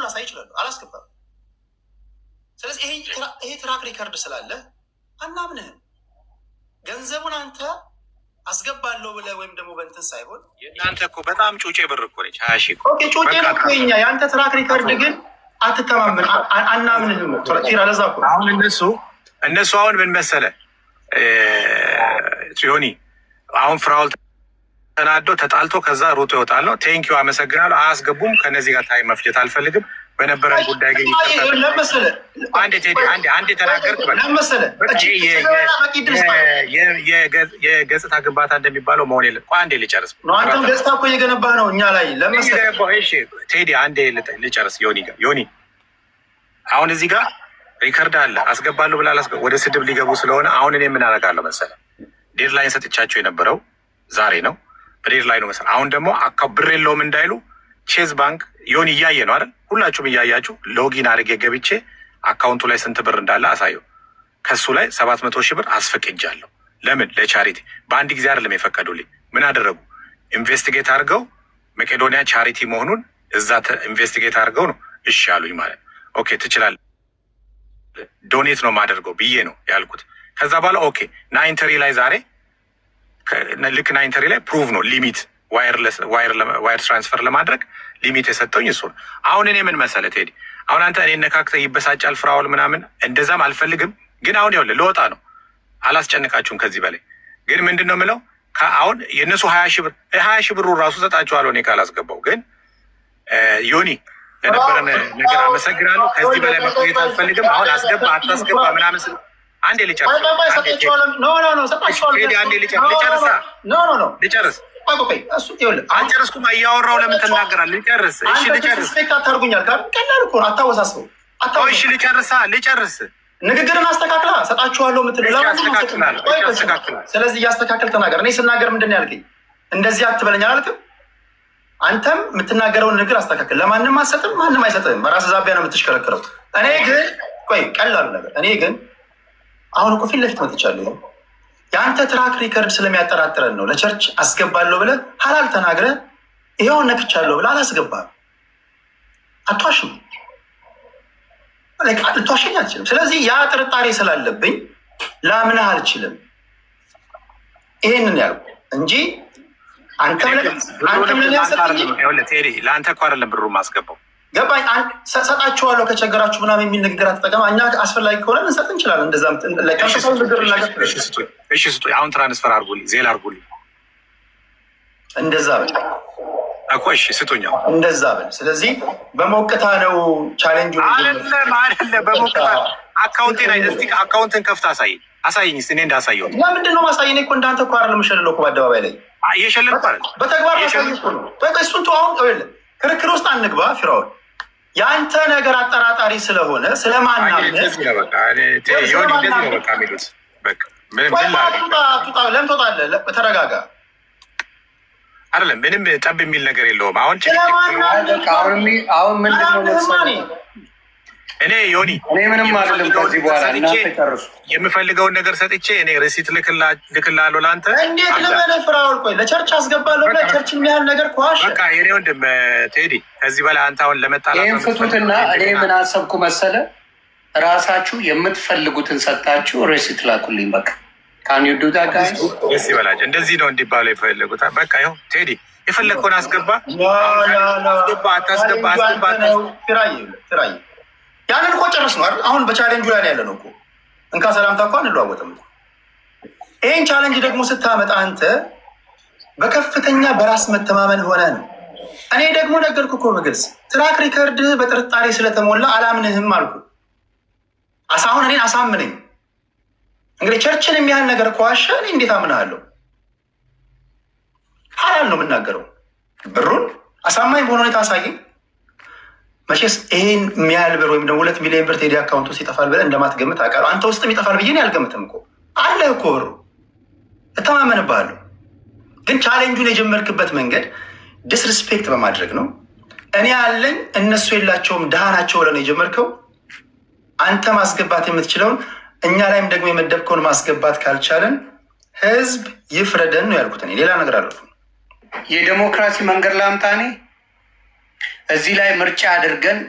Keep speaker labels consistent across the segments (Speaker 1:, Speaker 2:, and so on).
Speaker 1: ላሳይ ይችላል አላስገባም ስለዚህ ይሄ ትራክ ሪከርድ ስላለ አናምንህም ገንዘቡን አንተ አስገባለሁ ብለህ ወይም ደግሞ በእንትን ሳይሆን
Speaker 2: እናንተ እኮ በጣም ጩጬ ብር እኮ ነች 20 ሺህ
Speaker 1: ኦኬ ጩጬ ነው እኮ ያንተ ትራክ ሪከርድ ግን አትተማመን አናምንህም ትራክ ለዛ እኮ
Speaker 2: አሁን እነሱ አሁን ምን መሰለህ ዮኒ አሁን ፍራውል ተናዶ ተጣልቶ ከዛ ሮጦ ይወጣል ነው ቴንኪው አመሰግናለሁ አያስገቡም ከነዚህ ጋር ታይም መፍጀት አልፈልግም በነበረን ጉዳይ ግን
Speaker 1: ለምሳሌ
Speaker 2: አንዴ ተናገርኩ የገጽታ ግንባታ እንደሚባለው መሆን የለም አንዴ ልጨርስ
Speaker 1: አንተም ገጽታ እኮ እየገነባህ ነው እኛ ላይ ለምሳሌ
Speaker 2: ቴዲ አንዴ ልጨርስ ዮኒ አሁን እዚህ ጋር ሪከርድ አለ አስገባለሁ ብላ ወደ ስድብ ሊገቡ ስለሆነ አሁን እኔ ምን አደርጋለሁ መሰለህ ዴድላይን ሰጥቻቸው የነበረው ዛሬ ነው በዴድላይኑ መሰለህ አሁን ደግሞ ብር የለውም እንዳይሉ ቼዝ ባንክ ዮኒ እያየ ነው አይደል ሁላችሁም እያያችሁ ሎጊን አድርጌ ገብቼ አካውንቱ ላይ ስንት ብር እንዳለ አሳየው ከሱ ላይ 700 ሺህ ብር አስፈቅጃለሁ ለምን ለቻሪቲ በአንድ ጊዜ አይደለም የፈቀዱልኝ ምን አደረጉ ኢንቨስቲጌት አድርገው መቄዶኒያ ቻሪቲ መሆኑን እዛ ኢንቨስቲጌት አድርገው ነው እሺ ያሉኝ ማለት ኦኬ ትችላለህ ዶኔት ነው ማደርገው ብዬ ነው ያልኩት ከዛ በኋላ ኦኬ ናይንተሪ ላይ ዛሬ ልክ ናይንተሪ ላይ ፕሩቭ ነው ሊሚት ዋየር ትራንስፈር ለማድረግ ሊሚት የሰጠውኝ እሱ ነው አሁን እኔ ምን መሰለህ ቴዲ አሁን አንተ እኔ ነካክተህ ይበሳጫል ፍራውል ምናምን እንደዛም አልፈልግም ግን አሁን ይኸውልህ ልወጣ ነው አላስጨንቃችሁም ከዚህ በላይ ግን ምንድን ነው የምለው አሁን የእነሱ 20 ሺህ ብሩ ራሱ ሰጣችኋለሁ እኔ ካላስገባው ግን ዮኒ ለነበረን ነገር አመሰግናለሁ ከዚህ በላይ መቆየት አልፈልግም አሁን አስገባ አታስገባ ምናምን ስል አንዴ ልጨርስ አልጨረስኩም እያወራሁ ለምን ትናገራለህ ልጨርስ እሺ ልጨርስ
Speaker 1: አታርጉኛል ቀላል እኮ አታወሳስበው
Speaker 2: እሺ ልጨርስ
Speaker 1: ንግግርን አስተካክላ ሰጣችኋለሁ የምትለው ስለዚህ እያስተካከል ተናገር እኔ ስናገር ምንድን ነው ያልከኝ እንደዚህ አትበለኝ አላልክም አንተም የምትናገረውን ንግግር አስተካክል ለማንም አትሰጥም ማንም አይሰጥም በራስ ዛቢያ ነው የምትሽከረክረው እኔ ግን ቀላሉ ነገር እኔ ግን አሁን እኮ ፊት ለፊት መጥቻለሁ የአንተ ትራክ ሪከርድ ስለሚያጠራጥረን ነው ለቸርች አስገባለሁ ብለህ ሀላል ተናግረህ ይኸው ነክቻለሁ ብለህ አላስገባህም አትዋሽም ልትዋሸኝ አልችልም ስለዚህ ያ ጥርጣሬ ስላለብኝ ላምንህ አልችልም ይሄንን ያልኩ እንጂ አንተም
Speaker 2: ለአንተ እኮ አይደለም ብሩ ማስገባው
Speaker 1: ገባኝ ሰጣችኋለሁ ከቸገራችሁ ምናምን የሚል ንግግር አትጠቀም እኛ አስፈላጊ ከሆነ እንሰጥ እንችላለን እንደዛም
Speaker 2: እሺ ስጡኝ አሁን ትራንስፈር አድርጉልኝ ዜል አድርጉልኝ
Speaker 1: እንደዛ በል
Speaker 2: እኮ እሺ ስጡኝ
Speaker 1: እንደዛ በል ስለዚህ በሞቅታ ነው ቻሌንጁ
Speaker 2: አይደለም በሞቅታ አካውንቴን እስቲ አካውንትን ከፍታ አሳየኝ እስቲ እኔ እንዳሳየው
Speaker 1: ለምንድን ነው ማሳየኝ እኮ እንዳንተ እኮ አይደለም የምሸልለው እኮ በአደባባይ ላይ
Speaker 2: እየሸለልኩ አይደል
Speaker 1: በተግባር ማሳየኝ እኮ ነው በቃ እሱን ተው አሁን ክርክር ውስጥ አንግባ ፊራውን የአንተ ነገር አጠራጣሪ ስለሆነ ስለማናምነት ለምን ትወጣለህ ተረጋጋ
Speaker 2: አይደለም ምንም ጠብ የሚል ነገር የለውም አሁን
Speaker 1: ምንድነው
Speaker 2: እኔ ዮኒ
Speaker 3: ምንም አይደለም ከዚህ በኋላ እናንተ ጨርሱ
Speaker 2: የምፈልገውን ነገር ሰጥቼ እኔ ሪሲት ልክልሃለሁ ለአንተ
Speaker 1: እንዴት ለምን ፍራውል ቆይ ለቸርች አስገባለሁ ብለህ ቸርች የሚያህል ነገር ኳሽ
Speaker 2: በቃ የኔ ወንድም ቴዲ ከዚህ በላይ አንተ አሁን ለመጣላት
Speaker 3: ይሄን ፍቱትና እኔ ምን አሰብኩ መሰለህ ራሳችሁ የምትፈልጉትን ሰጣችሁ ሪሲት ላኩልኝ በቃ ካን ዩ ዱ ዳት ጋይስ
Speaker 2: ደስ ይበላችሁ እንደዚህ ነው እንዲባሉ የፈለጉት በቃ ይኸው ቴዲ የፈለግከውን አስገባ አታስገባ
Speaker 1: ፍራይ ያንን እኮ ጨርስ ነው አይደል አሁን በቻሌንጁ ላይ ያለ ነው እኮ እንካ ሰላምታ እኮ አንለዋወጥም ይሄን ቻሌንጅ ደግሞ ስታመጣ አንተ በከፍተኛ በራስ መተማመን ሆነ ነው እኔ ደግሞ ነገርኩ እኮ በግልጽ ትራክ ሪከርድ በጥርጣሬ ስለተሞላ አላምንህም አልኩ አሁን እኔን አሳምነኝ እንግዲህ ቸርችን የሚያህል ነገር ከዋሸ እኔ እንዴት አምናለሁ ሀላል ነው የምናገረው ብሩን አሳማኝ በሆነ ሁኔታ አሳየኝ መቼስ ይሄን የሚያህል ብር ወይም ደግሞ 2 ሚሊዮን ብር ቴዲ አካውንት ውስጥ ይጠፋል ብለህ እንደማትገምት አውቃለሁ አንተ ውስጥም ይጠፋል ብዬ እኔ አልገምትም እኮ አለ እኮ ብሩ እተማመንብሃለሁ ግን ቻሌንጁን የጀመርክበት መንገድ ዲስሪስፔክት በማድረግ ነው እኔ ያለኝ እነሱ የላቸውም ድሃ ናቸው ብለህ ነው የጀመርከው አንተ ማስገባት የምትችለውን እኛ ላይም ደግሞ የመደብከውን ማስገባት ካልቻለን ህዝብ ይፍረደን ነው ያልኩት እኔ ሌላ ነገር አለ
Speaker 3: የዲሞክራሲ መንገድ ላምጣኔ እዚህ ላይ ምርጫ አድርገን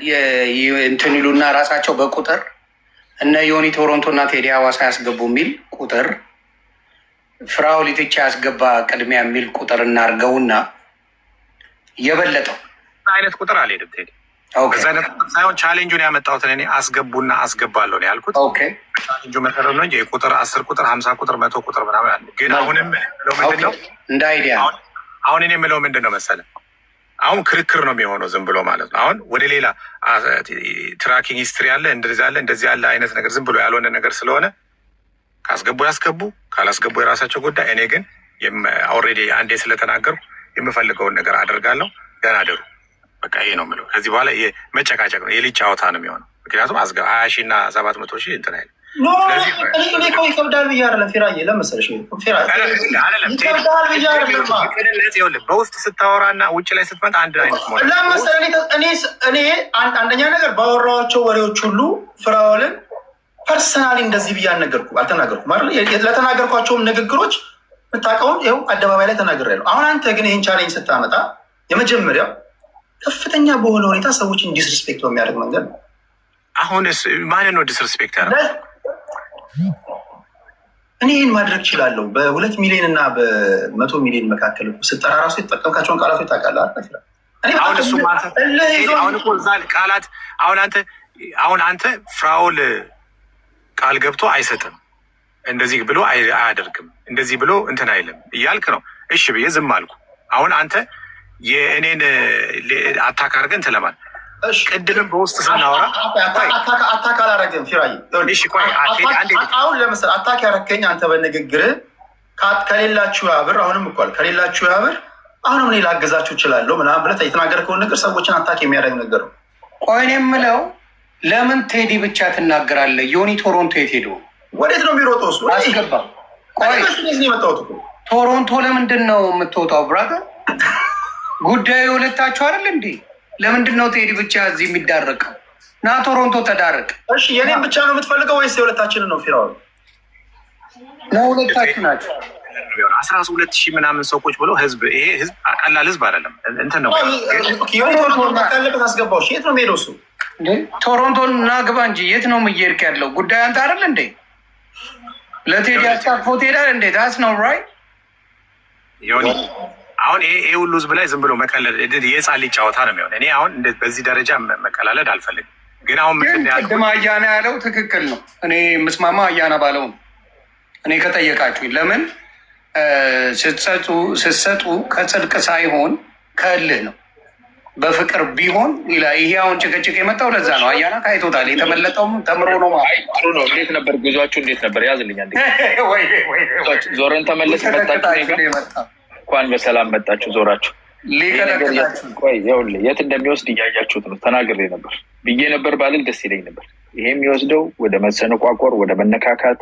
Speaker 3: እንትን ይሉና ራሳቸው በቁጥር እነ ዮኒ ቶሮንቶ እና ቴዲ ሐዋሳ ያስገቡ የሚል ቁጥር ፍራኦል ኢቲቻ ያስገባ ቅድሚያ የሚል ቁጥር እናርገውና የበለጠው
Speaker 2: አይነት ቁጥር አልሄድም ቴዲ። በዛ አይነት ሳይሆን ቻሌንጁን ያመጣሁትን እኔ አስገቡና አስገባለሁ ነው ያልኩት። ቻሌንጁ መሰረት ነው እንጂ የቁጥር 10 ቁጥር 50 ቁጥር 100 ቁጥር ምናምን አለ። ግን አሁንም ምንድነው
Speaker 3: እንደ አይዲያ
Speaker 2: አሁን እኔ የምለው ምንድነው መሰለህ አሁን ክርክር ነው የሚሆነው ዝም ብሎ ማለት ነው። አሁን ወደ ሌላ ትራኪንግ ሂስትሪ አለ እንደዚህ ያለ አይነት ነገር ዝም ብሎ ያልሆነ ነገር ስለሆነ ካስገቡ ያስገቡ ካላስገቡ የራሳቸው ጉዳይ። እኔ ግን ኦልሬዲ አንዴ ስለተናገርኩ የምፈልገውን ነገር አደርጋለሁ። ደህና አደሩ። በቃ ይሄ ነው የምለው። ከዚህ በኋላ መጨቃጨቅ ነው የልጅ ጨዋታ ነው የሚሆነው። ምክንያቱም 20,000 እና 700,000 እንትን አይደለም።
Speaker 1: እኔ እኮ ይከብዳል ብዬ አይደለም ፊራዬ፣ ለመሰለሽ
Speaker 2: በውስጥ ስታወራና ውጭ ላይ ስትመጣ አንድ አይነት
Speaker 1: እኔ አንደኛ ነገር ባወራኋቸው ወሬዎች ሁሉ ፍራኦልን ፐርሰናሊ እንደዚህ ብዬ አልተናገርኩም አይደል? ለተናገርኳቸውም ንግግሮች የምታውቀውን ይኸው አደባባይ ላይ ተናግሬያለሁ። አሁን አንተ ግን ይህን ቻሌንጅ ስታመጣ የመጀመሪያው ከፍተኛ በሆነ ሁኔታ ሰዎችን ዲስሪስፔክት በሚያደርግ መንገድ ነው።
Speaker 2: አሁንስ ማንን ነው ዲስሪስፔክት ያደረገው?
Speaker 1: እኔ ይህን ማድረግ እችላለሁ። በ2 ሚሊዮን እና በ100 ሚሊዮን መካከል ስጠራ ራሱ የተጠቀምካቸውን ቃላቶች ታውቃለህ።
Speaker 2: አሁን እሱ አሁን እኮ እዛ ቃላት አሁን አንተ ፍራኦል ቃል ገብቶ አይሰጥም፣ እንደዚህ ብሎ አያደርግም፣ እንደዚህ ብሎ እንትን አይልም እያልክ ነው። እሺ ብዬ ዝም አልኩ። አሁን አንተ የእኔን አታክ አድርገህ እንትን ለማለት ቅድምም በውስጥ ስናወራ
Speaker 1: አታክ አላረግም ፊራዬ። አሁን ለምሳሌ አታክ ያረከኝ አንተ በንግግር ከሌላችሁ ያብር፣ አሁንም እኳል ከሌላችሁ ያብር፣ አሁንም እኔ ላገዛችሁ እችላለሁ ምናምን ብለህ የተናገርከውን ነገር ሰዎችን አታክ የሚያደርግ ነገር ነው።
Speaker 3: ቆይ እኔ የምለው ለምን ቴዲ ብቻ ትናገራለህ? ዮኒ ቶሮንቶ የት ሄዶ
Speaker 1: ወዴት ነው የሚሮጠው? እሱ
Speaker 3: አስገባ። ቆይ
Speaker 1: የመጣሁት
Speaker 3: ቶሮንቶ ለምንድን ነው የምትወጣው? ብራዘር ጉዳዩ የሁለታችሁ አይደል እንዴ? ለምንድን ነው ቴዲ ብቻ እዚህ የሚዳረቀው? ና ቶሮንቶ ተዳረቅ።
Speaker 1: እሺ የኔም ብቻ ነው የምትፈልገው ወይስ የሁለታችንን ነው? ፊራኦል
Speaker 3: ለሁለታችሁ ናቸው።
Speaker 2: 12,000 ምናምን ሰዎች ብሎ ህዝብ፣ ይሄ ህዝብ ቀላል ህዝብ አይደለም። እንትን ነው
Speaker 1: ዮኒ ቶሮንቶ ካለበት አስገባው። የት ነው የሚሄደው እሱ?
Speaker 3: ቶሮንቶን ናግባ እንጂ የት ነው እየሄድክ ያለው? ጉዳይ አንተ አይደል እንዴ? ለቴዲ አስታፎ ትሄዳል እንዴ? ታስ ነው ራይት
Speaker 2: ዮኒ። አሁን ይሄ ሁሉ ህዝብ ላይ ዝም ብሎ መቀለድ የህፃን ልጅ ጨዋታ ነው የሚሆን። እኔ አሁን በዚህ ደረጃ መቀላለድ አልፈልግም። ግን አሁን
Speaker 3: ቅድም አያና ያለው ትክክል ነው። እኔ ምስማማ አያና ባለው ነው። እኔ ከጠየቃችሁኝ ለምን ስትሰጡ ከጽድቅ ሳይሆን ከእልህ ነው። በፍቅር ቢሆን ይሄ አሁን ጭቅጭቅ የመጣው ለዛ ነው። አያና ታይቶታል። የተመለጠውም ተምሮ ነው።
Speaker 4: ጥሩ ነው። እንዴት ነበር ጉዟችሁ? እንዴት ነበር? ያዝልኛል። ዞረን ተመለስ መጣችሁ። እንኳን በሰላም መጣችሁ። ዞራችሁ ቆይ ይኸውልህ የት እንደሚወስድ እያያችሁት ነው። ተናግሬ ነበር ብዬ ነበር ባልል ደስ ይለኝ ነበር። ይሄ የሚወስደው ወደ መሰነቋቆር፣ ወደ መነካካት፣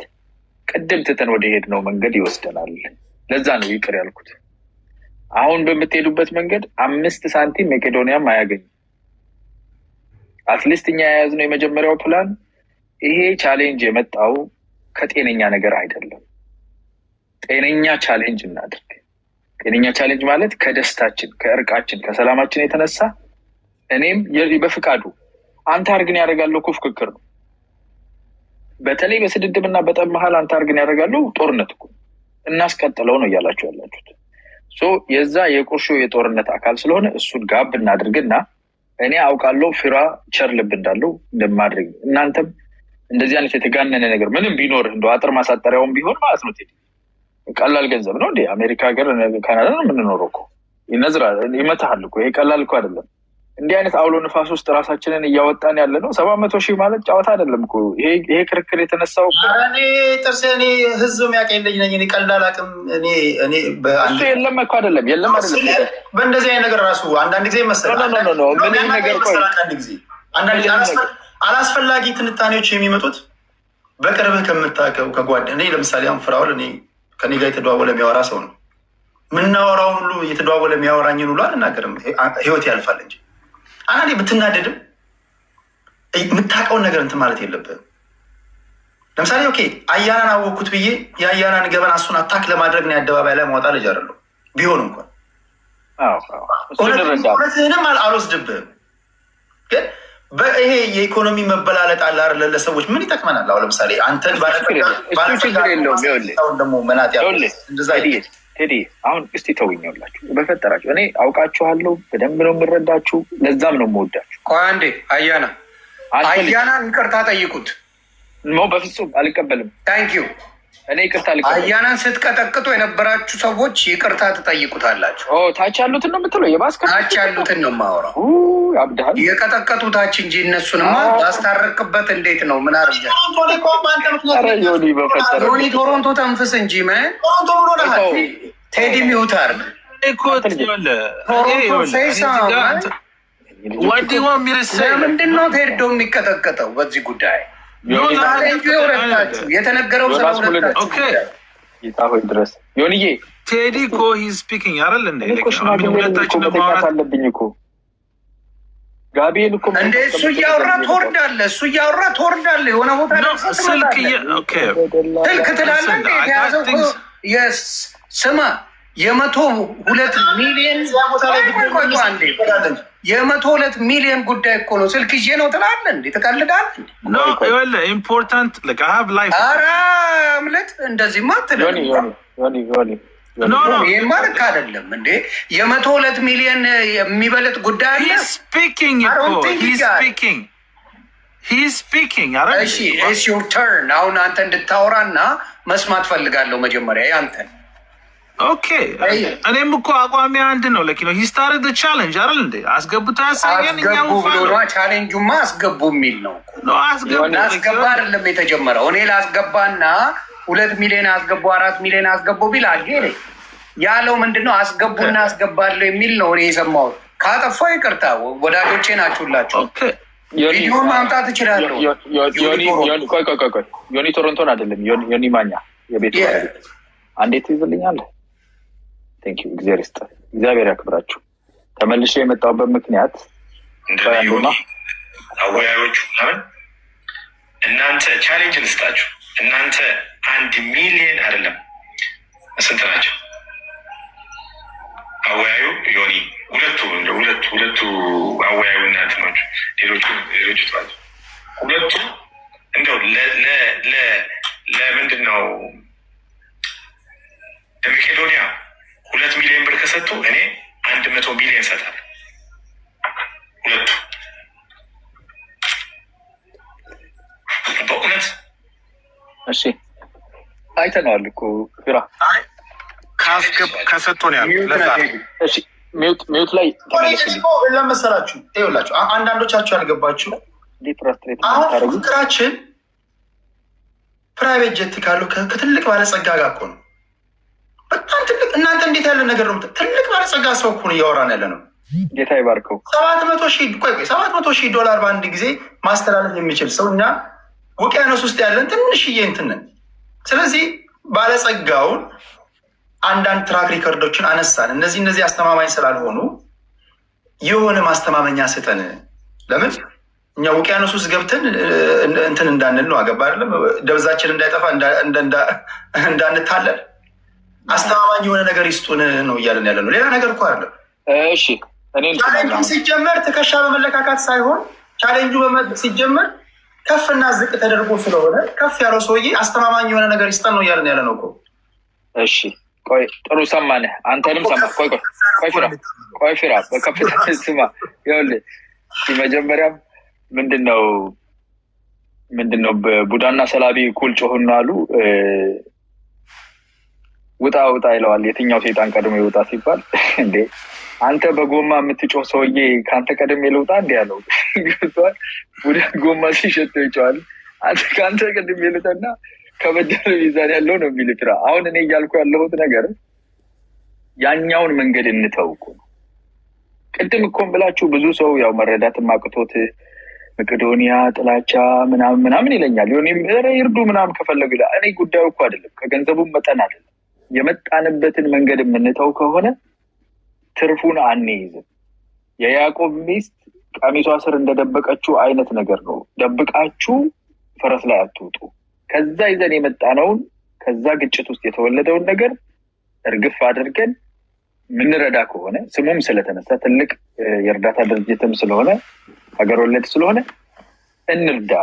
Speaker 4: ቅድም ትተን ወደ ሄድ ነው መንገድ ይወስደናል። ለዛ ነው ይቅር ያልኩት። አሁን በምትሄዱበት መንገድ 5 ሳንቲም መቄዶንያም አያገኝም። አትሊስት እኛ የያዝነው የመጀመሪያው ፕላን ይሄ ቻሌንጅ የመጣው ከጤነኛ ነገር አይደለም። ጤነኛ ቻሌንጅ እናድርግ። ጤነኛ ቻሌንጅ ማለት ከደስታችን፣ ከእርቃችን፣ ከሰላማችን የተነሳ እኔም በፍቃዱ አንተ አርግን ያደርጋለሁ እኮ ፍክክር ነው። በተለይ በስድድብና በጠብ መሀል አንተ አርግን ያደርጋለሁ ጦርነት እኮ እናስቀጥለው ነው እያላችሁ ያላችሁት። የዛ የቁርሾ የጦርነት አካል ስለሆነ እሱን ጋብ እናድርግና እኔ አውቃለሁ ፊራ ቸር ልብ እንዳለው እንደማድረግ እናንተም እንደዚህ አይነት የተጋነነ ነገር ምንም ቢኖር እንደው አጥር ማሳጠሪያውን ቢሆን ማለት ነው ቀላል ገንዘብ ነው እንዴ? አሜሪካ ሀገር ካናዳ ነው የምንኖረው እኮ ይነዝራል፣ ይመታሃል እኮ። ይሄ ቀላል እኮ አይደለም። እንዲህ አይነት አውሎ ንፋስ ውስጥ ራሳችንን እያወጣን ያለ ነው። 700,000 ማለት ጨዋታ አይደለም እኮ። ይሄ ክርክር የተነሳው
Speaker 1: እኔ ጥርሴ እኔ ህዝብ የሚያቀኝ ልጅ ነኝ። እኔ ቀላል አቅም እኔ
Speaker 4: እሱ የለም እኮ አይደለም፣ የለም አይደለም።
Speaker 1: በእንደዚህ አይነት ነገር ራሱ አንዳንድ ጊዜ መሰለህ
Speaker 4: ምን ነገር ቆይ
Speaker 1: አንዳንድ ጊዜ አላስፈላጊ ትንታኔዎች የሚመጡት በቅርብህ ከምታውቀው ከጓደኛ እኔ ለምሳሌ አሁን ፍራኦል እኔ ከኔ ጋር የተደዋወለ የሚያወራ ሰው ነው። ምናወራውን ሁሉ የተደዋወለ የሚያወራኝን ሁሉ አልናገርም። ህይወት ያልፋል እንጂ አንዳንዴ ብትናደድም የምታውቀውን ነገር እንትን ማለት የለብህም። ለምሳሌ ኦኬ አያናን አወቅኩት ብዬ የአያናን ገበና እሱን አታክ ለማድረግ ነው የአደባባይ ላይ ማውጣት ልጅ አይደለሁ። ቢሆን እንኳን እውነትህንም አልወስድብህም። በይሄ የኢኮኖሚ መበላለጥ አለ አይደል? ለሰዎች ምን ይጠቅመናል? አሁን ለምሳሌ አንተን ደግሞ መናት
Speaker 4: ቴዲ አሁን እስቲ ተውኛላችሁ በፈጠራችሁ። እኔ አውቃችኋለሁ፣ በደንብ ነው የምረዳችሁ፣ ለዛም ነው የምወዳችሁ።
Speaker 3: ቆይ አንዴ አያናን ይቅርታ ጠይቁት።
Speaker 4: በፍጹም አልቀበልም።
Speaker 3: ታንኪዩ።
Speaker 4: እኔ ይቅርታ አልቀበልም።
Speaker 3: አያናን ስትቀጠቅጡ የነበራችሁ ሰዎች ይቅርታ ትጠይቁታላችሁ።
Speaker 4: ታች ያሉትን ነው የምትለው?
Speaker 3: ታች ያሉትን ነው የማወራው።
Speaker 4: አብዳል
Speaker 3: የቀጠቀጡ ታች እንጂ እነሱንማ ባስታረቅበት እንዴት ነው? ምን አርገ ዮኒ ቶሮንቶ ተንፍስ እንጂ ቴዲ ሚውት አርግ ምንድን ነው ቴዶ የሚቀጠቀጠው በዚህ ጉዳይ? የተነገረው
Speaker 4: ሆይ ድረስ ዮኒዬ
Speaker 5: ቴዲ እኮ ሂዝ ስፒኪንግ አይደል እንዴ?
Speaker 4: ሁለታችን ማውራት አለብኝ እኮ ጋቢን እኮ
Speaker 3: እንደ እሱ እያወራ ትወርዳለህ። የሆነ ቦታ ስልክ ትላለህ። የተያዘው ስማ 102 ሚሊዮን የ102 ሚሊዮን ጉዳይ እኮ ነው። ስልክ ይዤ ነው ትላለህ እንዴ? ትቀልዳለህ?
Speaker 5: ኢምፖርታንት
Speaker 3: ኧረ እምልህ እንደዚህማ አትልም። ይህማ ልክ አይደለም እንዴ? 102 ሚሊዮን የሚበልጥ ጉዳይ አለ። እሺ ዩር ተርን። አሁን አንተ እንድታወራና መስማት ፈልጋለሁ መጀመሪያ ያንተን።
Speaker 5: ኦኬ እኔም እኮ አቋሚ አንድ ነው። ለኪ ነው ሂስታሪክ ቻሌንጅ አይደል እንዴ? አስገቡት ያሳየን።
Speaker 3: አስገቡ ብሎ ቻሌንጁማ አስገቡ የሚል ነው። አስገባ አይደለም የተጀመረው። እኔ ላስገባና 2 ሚሊዮን አስገቡ 4 ሚሊዮን አስገቡ ቢል አልሄደ ያለው ምንድነው? አስገቡና አስገባለሁ የሚል ነው እኔ የሰማሁት። ካጠፋ ይቅርታ፣ ወዳጆቼ ናችሁላችሁ። ቪዲዮ ማምጣት እችላለሁ።
Speaker 4: ዮኒ ቶሮንቶን አይደለም ዮኒ ማኛ የቤት አንዴት ይዝልኛል። ቴንክ ዩ እግዚአብሔር ይስጥ፣ እግዚአብሔር ያክብራችሁ። ተመልሼ የመጣሁበት ምክንያት
Speaker 2: አወያዮቹ ለምን እናንተ ቻሌንጅ ልስጣችሁ። እናንተ 1 ሚሊዮን አይደለም ስንት ናቸው? አወያዩ ዮኒ ሁለቱ አወያዩ እናንተ ናቸው። ሌሎቹ ታቸው ሁለቱ እንደው ለምንድን ነው ለመቄዶንያ 2 ሚሊዮን ብር ከሰጡ እኔ 100 ሚሊዮን ሰጣለሁ። ሁለቱ በእውነት
Speaker 4: እሺ አይተነዋል እኮ ፊራ
Speaker 2: ከሰጡ ነው ያሉት። ለዛ
Speaker 4: እሺ ሚውት ላይ ተመለስልኝ።
Speaker 1: ለመሰላችሁ ይኸውላችሁ አንዳንዶቻችሁ ያልገባችሁ አሁን ፍቅራችን ፕራይቬት ጀት ካሉ ከትልቅ ባለጸጋ ጋር እኮ ነው። በጣም ትልቅ እናንተ እንዴት ያለ ነገር ነው? ትልቅ ባለጸጋ ሰው እኮ ነው እያወራን ያለ ነው።
Speaker 4: ጌታ ይባርከው።
Speaker 1: 700,000 ዶላር በአንድ ጊዜ ማስተላለፍ የሚችል ሰው እኛ ውቅያኖስ ውስጥ ያለን ትንሽዬ እንትን ነን። ስለዚህ ባለጸጋውን አንዳንድ ትራክ ሪከርዶችን አነሳን። እነዚህ አስተማማኝ ስላልሆኑ የሆነ ማስተማመኛ ስጠን። ለምን እኛ ውቅያኖስ ውስጥ ገብተን እንትን እንዳንል ነው። አገባ አይደለም ደብዛችን እንዳይጠፋ እንዳንታለል አስተማማኝ የሆነ ነገር ይስጡን ነው እያለን ያለ ነው። ሌላ ነገር እኮ አይደለም።
Speaker 4: እሺ
Speaker 1: ቻሌንጁ ሲጀመር ትከሻ በመለካካት ሳይሆን ቻሌንጁ ሲጀመር ከፍና ዝቅ ተደርጎ ስለሆነ ከፍ ያለው ሰውዬ አስተማማኝ የሆነ ነገር ይስጠን ነው እያለን ያለ ነው እኮ።
Speaker 4: እሺ ቆይ ጥሩ ሰማነህ። አንተንም ሰማ። ቆይ ፊራ በከፍታ ስማ። ይኸውልህ መጀመሪያም ምንድነው በቡዳና ሰላቢ እኩል ጮህና አሉ። ውጣ ይለዋል። የትኛው ሰይጣን ቀድሞ ይውጣ ሲባል እንዴ አንተ በጎማ የምትጮህ ሰውዬ ከአንተ ቀድሜ ልውጣ እንዲ ያለው ገብቶሃል። ቡዳ ጎማ ሲሸተው ይጮሃል። አንተ ከአንተ ቀድሜ ልውጣና ከበደለ ሚዛን ያለው ነው የሚል ፊራ። አሁን እኔ እያልኩ ያለሁት ነገር ያኛውን መንገድ እንተው እኮ ነው። ቅድም እኮ ብላችሁ ብዙ ሰው ያው መረዳትም አቅቶት መቄዶንያ ጥላቻ ምናምን ይለኛል። ይርዱ ምናምን ከፈለጉ እኔ ጉዳዩ እኮ አይደለም፣ ከገንዘቡም መጠን አይደለም። የመጣንበትን መንገድ የምንተው ከሆነ ትርፉን አንይዝም። የያዕቆብ ሚስት ቀሚሷ ስር እንደደበቀችው አይነት ነገር ነው። ደብቃችሁ ፈረስ ላይ አትውጡ። ከዛ ይዘን የመጣነውን ከዛ ግጭት ውስጥ የተወለደውን ነገር እርግፍ አድርገን ምንረዳ ከሆነ ስሙም ስለተነሳ ትልቅ የእርዳታ ድርጅትም ስለሆነ ሀገር ወለድ ስለሆነ እንርዳ።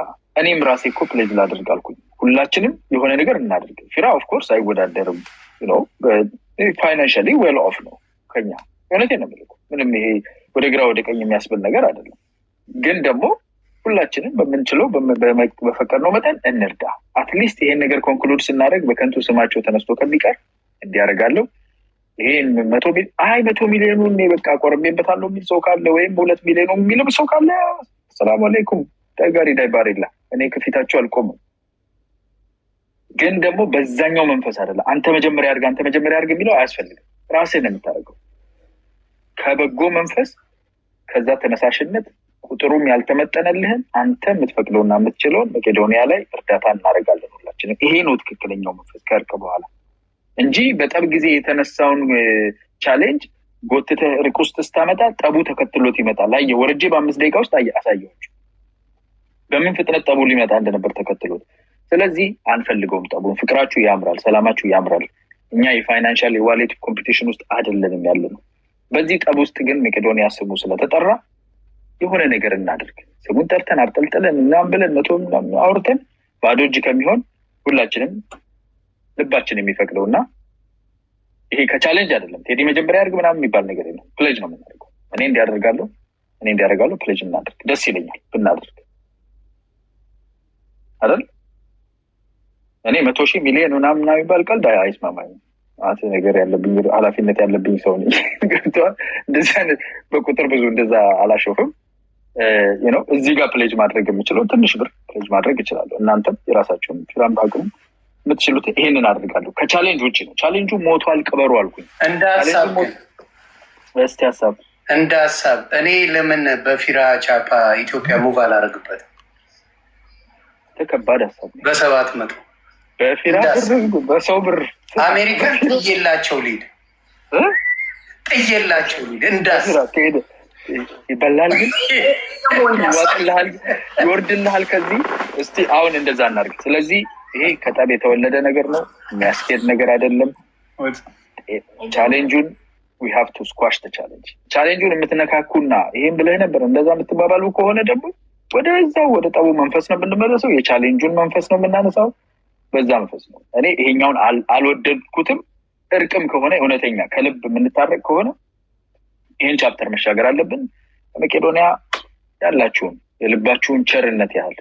Speaker 4: እኔም ራሴ እኮ ፕሌጅ ላድርግ አልኩኝ። ሁላችንም የሆነ ነገር እናድርግ። ፊራ ኦፍኮርስ አይወዳደርም ነው፣ ፋይናንሻሊ ዌል ኦፍ ነው ከኛ። እውነቴን ነው የምልህ። ምንም ይሄ ወደ ግራ ወደ ቀኝ የሚያስብል ነገር አይደለም። ግን ደግሞ ሁላችንም በምንችለው በፈቀድነው መጠን እንርዳ። አትሊስት ይሄን ነገር ኮንክሉድ ስናደርግ በከንቱ ስማቸው ተነስቶ ከሚቀር እንዲያደርጋለሁ። ይሄን 100 ሚሊዮኑን በቃ ቆርቤበታለሁ የሚል ሰው ካለ ወይም 2 ሚሊዮኑ የሚልም ሰው ካለ ሰላም አለይኩም ዳጋሪ ዳይባሪላ፣ እኔ ከፊታቸው አልቆምም። ግን ደግሞ በዛኛው መንፈስ አይደለም። አንተ መጀመሪያ አድርግ የሚለው አያስፈልግም። ራስህን ነው የምታደርገው ከበጎ መንፈስ፣ ከዛ ተነሳሽነት ቁጥሩም ያልተመጠነልህን አንተ የምትፈቅደውና የምትችለውን መቄዶንያ ላይ እርዳታ እናደርጋለን ሁላችንም። ይሄ ነው ትክክለኛው መንፈስ ከእርቅ በኋላ እንጂ በጠብ ጊዜ የተነሳውን ቻሌንጅ ጎትተህ እርቅ ውስጥ ስታመጣ ጠቡ ተከትሎት ይመጣል። አየህ፣ ወርጄ በ5 ደቂቃ ውስጥ አሳየኋቸው በምን ፍጥነት ጠቡ ሊመጣ እንደነበር ተከትሎት። ስለዚህ አንፈልገውም ጠቡን። ፍቅራችሁ ያምራል፣ ሰላማችሁ ያምራል። እኛ የፋይናንሻል የዋሌት ኮምፒቲሽን ውስጥ አይደለንም ያለ ነው። በዚህ ጠብ ውስጥ ግን መቄዶንያ ስሙ ስለተጠራ የሆነ ነገር እናድርግ። ስሙን ጠርተን አብጠልጥለን ምናምን ብለን 100 ምናምን አውርተን ባዶ እጅ ከሚሆን ሁላችንም ልባችን የሚፈቅደውና ይሄ ከቻሌንጅ አይደለም። ቴዲ መጀመሪያ ያድርግ ምናምን የሚባል ነገር የለም። ፕሌጅ ነው የምናደርገው። እኔ እንዲያደርጋለሁ ፕሌጅ እናድርግ። ደስ ይለኛል ብናድርግ አይደል? እኔ 100,000 ሚሊዮን ምናምን የሚባል ቀልድ አይስማማኝም። አት ነገር ያለብኝ ኃላፊነት ያለብኝ ሰው ነኝ። ገብቶሃል? እንደዚህ አይነት በቁጥር ብዙ እንደዛ አላሾፍም። እዚህ ጋር ፕሌጅ ማድረግ የምችለው ትንሽ ብር ፕሌጅ ማድረግ እችላለሁ። እናንተም የራሳቸውን ፊራም ባቅሙ የምትችሉት ይሄንን አድርጋለሁ። ከቻሌንጅ ውጭ ነው። ቻሌንጁ ሞቷል ቅበሩ አልኩኝ። እንደ
Speaker 3: ሀሳብ እኔ ለምን በፊራ ቻፓ ኢትዮጵያ ሙቭ አላደርግበት?
Speaker 4: ተከባድ ሀሳብ ነው።
Speaker 3: በ700
Speaker 4: በፊራ ብር በሰው ብር
Speaker 3: አሜሪካን ጥዬላቸው ሊድ እንዳስብ
Speaker 4: ይበላል፣ ግን ይዋጥልሃል፣ ይወርድልሃል ከዚህ። እስቲ አሁን እንደዛ እናድርግ። ስለዚህ ይሄ ከጠብ የተወለደ ነገር ነው፣ የሚያስኬድ ነገር አይደለም። ቻሌንጁን we have to squash the challenge። ቻሌንጁን የምትነካኩና ይሄን ብለህ ነበር እንደዛ የምትባባሉ ከሆነ ደግሞ ወደዛው ወደ ጠቡ መንፈስ ነው የምንመለሰው። የቻሌንጁን መንፈስ ነው የምናነሳው። በዛ መንፈስ ነው። እኔ ይሄኛውን አልወደድኩትም። እርቅም ከሆነ እውነተኛ ከልብ የምንታረቅ ከሆነ ይሄን ቻፕተር መሻገር አለብን። በመቄዶንያ ያላችሁን የልባችሁን ቸርነት ያህል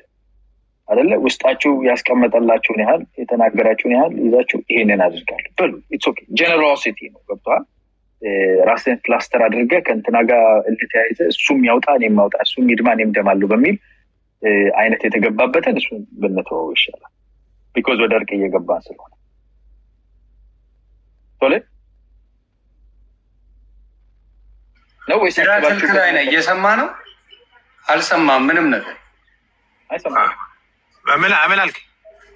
Speaker 4: አይደለ ውስጣችሁ ያስቀመጠላችሁን ያህል የተናገራችሁን ያህል ይዛችሁ ይሄንን አድርጋለሁ በሉ። ኢትስ ኦኬ። ጀነራሲቲ ነው። ገብቶሃል? ራስን ፕላስተር አድርገህ ከእንትና ጋር እንድትያይዘ እሱም ያውጣ እኔም ያውጣ እሱም ይድማ እኔም ደማለሁ በሚል አይነት የተገባበትን እሱን ብንተወው ይሻላል። ቢኮዝ ወደ እርቅ እየገባን ስለሆነ ቶሎ ነው ወይስ
Speaker 3: ስልክ ላይ ነው? እየሰማ ነው? አልሰማም ምንም ነገር
Speaker 4: አይሰማም።
Speaker 2: ምን አልክ?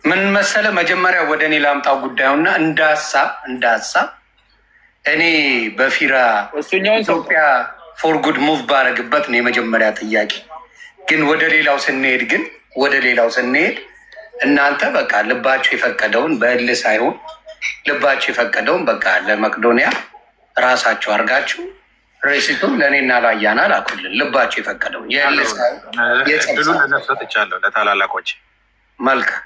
Speaker 3: ምን መሰለህ፣ መጀመሪያ ወደ እኔ ላምጣው ጉዳዩና እንደ ሀሳብ እኔ በፊራ ኢትዮጵያ ፎር ጉድ ሙቭ ባረግበት ነው የመጀመሪያ ጥያቄ። ግን ወደ ሌላው ስንሄድ እናንተ በቃ ልባችሁ የፈቀደውን በእልህ ሳይሆን ልባችሁ የፈቀደውን በቃ ለመቄዶንያ ራሳችሁ አድርጋችሁ ሬሲቱን ለእኔና ላያና ላኩልን። ልባችሁ የፈቀደውን የእልህ ሳይሆን
Speaker 2: ሰጥቻለሁ ለታላላቆች።
Speaker 3: መልካም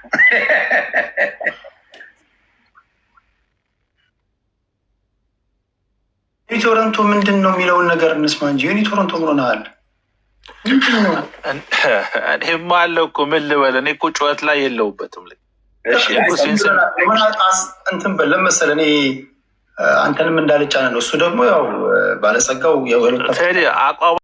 Speaker 1: ቶሮንቶ ምንድን ነው የሚለውን ነገር እንስማ እንጂ ቶሮንቶ ምን ሆነሃል?
Speaker 5: እኔማ አለው እኮ ምን ልበል? እኔ እኮ ጩኸት ላይ የለውበትም።
Speaker 1: እንትን በል መሰለህ፣ እኔ አንተንም እንዳልጫነ ነው። እሱ ደግሞ ያው ባለጸጋው
Speaker 5: አቋም